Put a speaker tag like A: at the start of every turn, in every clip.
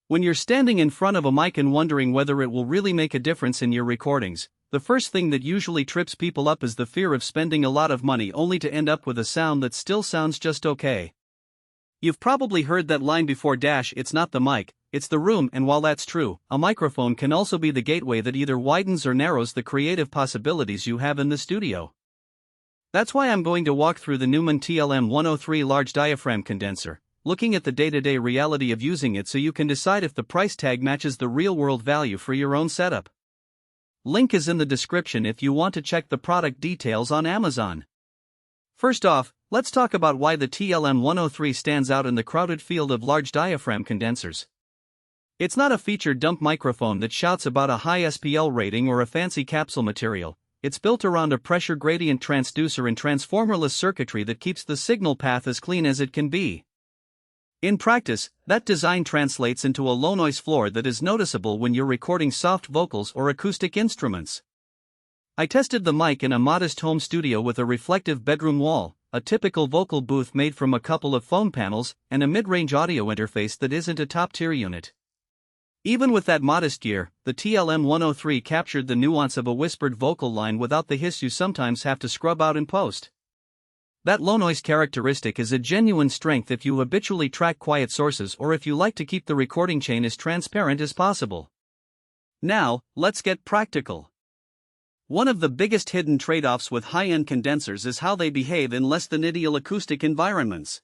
A: When you're standing in front of a mic and wondering whether it will really make a difference in your recordings, the first thing that usually trips people up is the fear of spending a lot of money only to end up with a sound that still sounds just okay. You've probably heard that line before: it's not the mic, it's the room. And while that's true, a microphone can also be the gateway that either widens or narrows the creative possibilities you have in the studio. That's why I'm going to walk through the Neumann TLM 103 large diaphragm condenser, looking at the day-to-day reality of using it so you can decide if the price tag matches the real-world value for your own setup. Link is in the description if you want to check the product details on Amazon. First off, let's talk about why the TLM 103 stands out in the crowded field of large diaphragm condensers. It's not a featured dump microphone that shouts about a high SPL rating or a fancy capsule material. It's built around a pressure gradient transducer and transformerless circuitry that keeps the signal path as clean as it can be. In practice, that design translates into a low-noise floor that is noticeable when you're recording soft vocals or acoustic instruments. I tested the mic in a modest home studio with a reflective bedroom wall, a typical vocal booth made from a couple of phone panels, and a mid-range audio interface that isn't a top-tier unit. Even with that modest gear, the TLM 103 captured the nuance of a whispered vocal line without the hiss you sometimes have to scrub out in post. That low-noise characteristic is a genuine strength if you habitually track quiet sources or if you like to keep the recording chain as transparent as possible. Now, let's get practical. One of the biggest hidden trade-offs with high-end condensers is how they behave in less-than-ideal acoustic environments.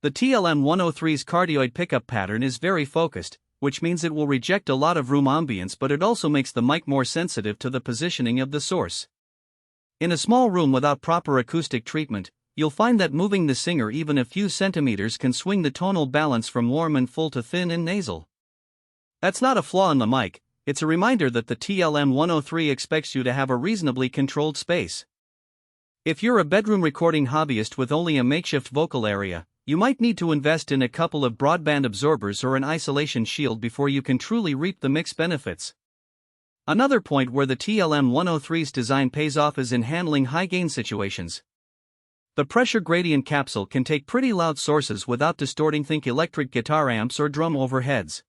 A: The TLM 103's cardioid pickup pattern is very focused, which means it will reject a lot of room ambience, but it also makes the mic more sensitive to the positioning of the source. In a small room without proper acoustic treatment, you'll find that moving the singer even a few centimeters can swing the tonal balance from warm and full to thin and nasal. That's not a flaw in the mic, it's a reminder that the TLM 103 expects you to have a reasonably controlled space. If you're a bedroom recording hobbyist with only a makeshift vocal area, you might need to invest in a couple of broadband absorbers or an isolation shield before you can truly reap the mix benefits. Another point where the TLM 103's design pays off is in handling high-gain situations. The pressure gradient capsule can take pretty loud sources without distorting. Think electric guitar amps or drum overheads.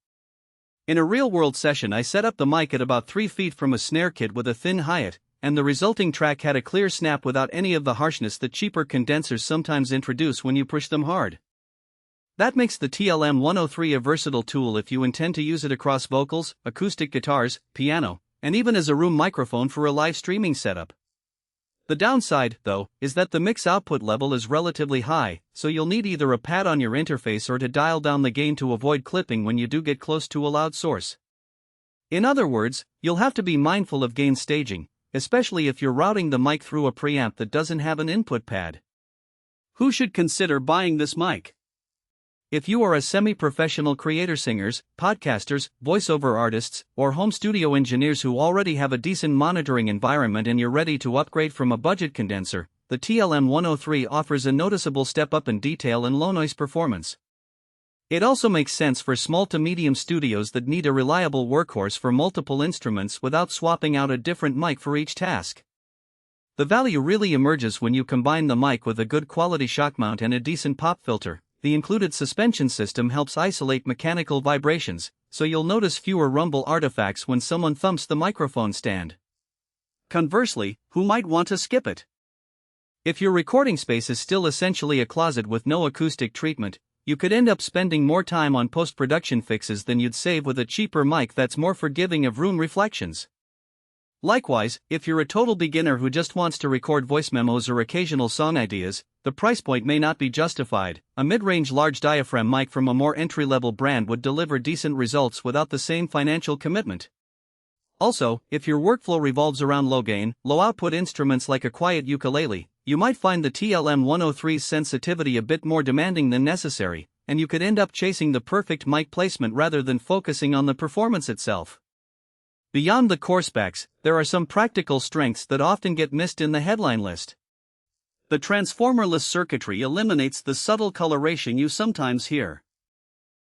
A: In a real-world session, I set up the mic at about 3 feet from a snare kit with a thin hi-hat, and the resulting track had a clear snap without any of the harshness that cheaper condensers sometimes introduce when you push them hard. That makes the TLM 103 a versatile tool if you intend to use it across vocals, acoustic guitars, piano, and even as a room microphone for a live streaming setup. The downside, though, is that the mix output level is relatively high, so you'll need either a pad on your interface or to dial down the gain to avoid clipping when you do get close to a loud source. In other words, you'll have to be mindful of gain staging, especially if you're routing the mic through a preamp that doesn't have an input pad. Who should consider buying this mic? If you are a semi-professional creator, singers, podcasters, voiceover artists, or home studio engineers who already have a decent monitoring environment and you're ready to upgrade from a budget condenser, the TLM 103 offers a noticeable step up in detail and low-noise performance. It also makes sense for small to medium studios that need a reliable workhorse for multiple instruments without swapping out a different mic for each task. The value really emerges when you combine the mic with a good quality Shockmount and a decent pop filter. The included suspension system helps isolate mechanical vibrations, so you'll notice fewer rumble artifacts when someone thumps the microphone stand. Conversely, who might want to skip it? If your recording space is still essentially a closet with no acoustic treatment, you could end up spending more time on post-production fixes than you'd save with a cheaper mic that's more forgiving of room reflections. Likewise, if you're a total beginner who just wants to record voice memos or occasional song ideas, the price point may not be justified. A mid-range large diaphragm mic from a more entry-level brand would deliver decent results without the same financial commitment. Also, if your workflow revolves around low-gain, low-output instruments like a quiet ukulele, you might find the TLM 103's sensitivity a bit more demanding than necessary, and you could end up chasing the perfect mic placement rather than focusing on the performance itself. Beyond the core specs, there are some practical strengths that often get missed in the headline list. The Transformerless circuitry eliminates the subtle coloration you sometimes hear.